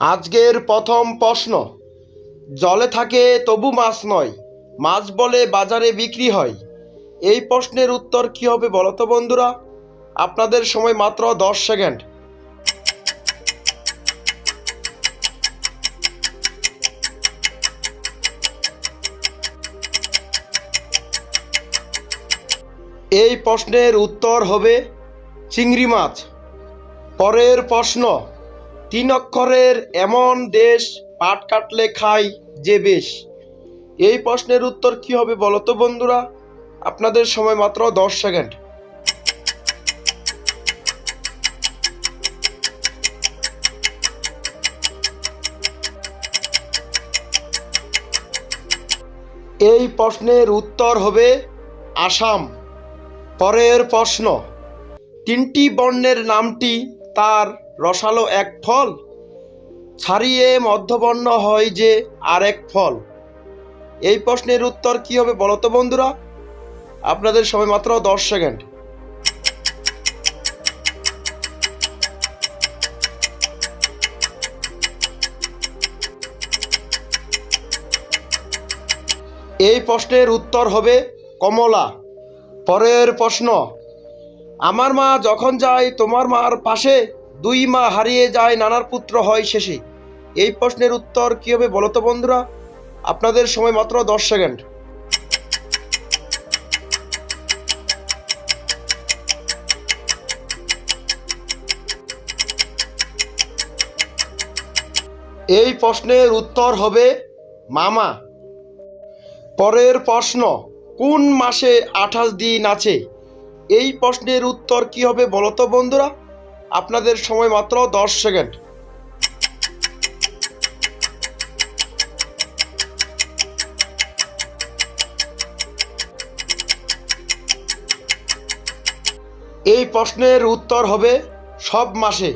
আজকের প্রথম প্রশ্ন, জলে থাকে তবু মাছ নয়, মাছ বলে বাজারে বিক্রি হয়। এই প্রশ্নের উত্তর কি হবে বলো তো বন্ধুরা? আপনাদের সময় মাত্র 10 সেকেন্ড। এই প্রশ্নের উত্তর হবে চিংড়ি মাছ। পরের প্রশ্ন, 3 অক্ষরের এমন দেশ, পাট কাটলে খায় যে বেশ। এই প্রশ্নের উত্তর কি হবে বলো তো বন্ধুরা? আপনাদের সময় মাত্র 10 সেকেন্ড। এই প্রশ্নের উত্তর হবে আসাম। পরের প্রশ্ন, 3টি বর্ণের নামটি তার রসালো এক ফল, ছাড়িয়ে মধ্যবর্ণ হয় যে আরেক ফল। এই প্রশ্নের উত্তর কি হবে বলো তো বন্ধুরা? আপনাদের সময় মাত্র 10 সেকেন্ড। এই প্রশ্নের উত্তর হবে কমলা। পরের প্রশ্ন, আমার মা যখন যায় তোমার মার পাশে, 2 মা হারিয়ে যায় নানার পুত্র হয় শেষে। এই প্রশ্নের উত্তর কি হবে বলো তো বন্ধুরা? আপনাদের সময় মাত্র 10 সেকেন্ড। এই প্রশ্নের উত্তর হবে মামা। পরের প্রশ্ন, কোন মাসে 28 দিন আছে? এই প্রশ্নের উত্তর কি হবে বলো তো বন্ধুরা? আপনাদের সময় মাত্র 10 সেকেন্ড। এই প্রশ্নের উত্তর হবে সব মাসে।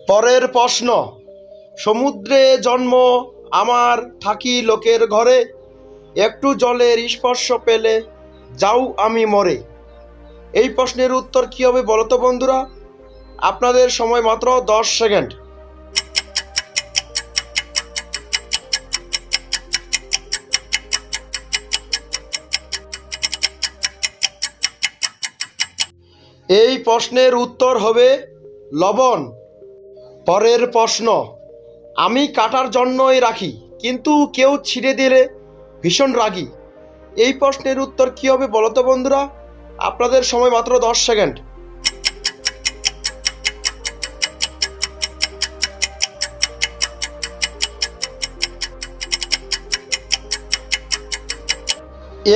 পরের প্রশ্ন, সমুদ্রে জন্ম আমার, থাকি লোকের ঘরে, একটু জলের স্পর্শ পেলে যাও আমি মরে। এই প্রশ্নের উত্তর কি হবে বলো তো বন্ধুরা? আপনাদের সময় মাত্র 10 সেকেন্ড। এই প্রশ্নের উত্তর হবে লবণ। পরের প্রশ্ন, আমি কাটার জন্যই রাখি, কিন্তু কেউ ছিঁড়ে দিলে ভীষণ রাগী। এই প্রশ্নের উত্তর কি হবে বলো তো বন্ধুরা? আপনাদের সময় মাত্র 10 সেকেন্ড।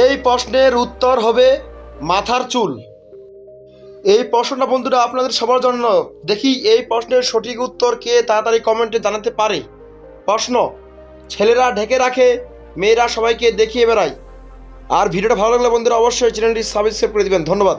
এই প্রশ্নের উত্তর হবে মাথার চুল। এই প্রশ্নটা বন্ধুরা আপনাদের সবার জন্য। দেখি এই প্রশ্নের সঠিক উত্তর কে তাড়াতাড়ি কমেন্টে জানাতে পারে। প্রশ্ন, ছেলেরা ঢেকে রাখে, মেয়েরা সবাইকে দেখিয়ে বেড়ায়। আর ভিডিওটা ভালো লাগলে বন্ধুরা অবশ্যই চ্যানেলটি সাবস্ক্রাইব করে দিবেন। ধন্যবাদ।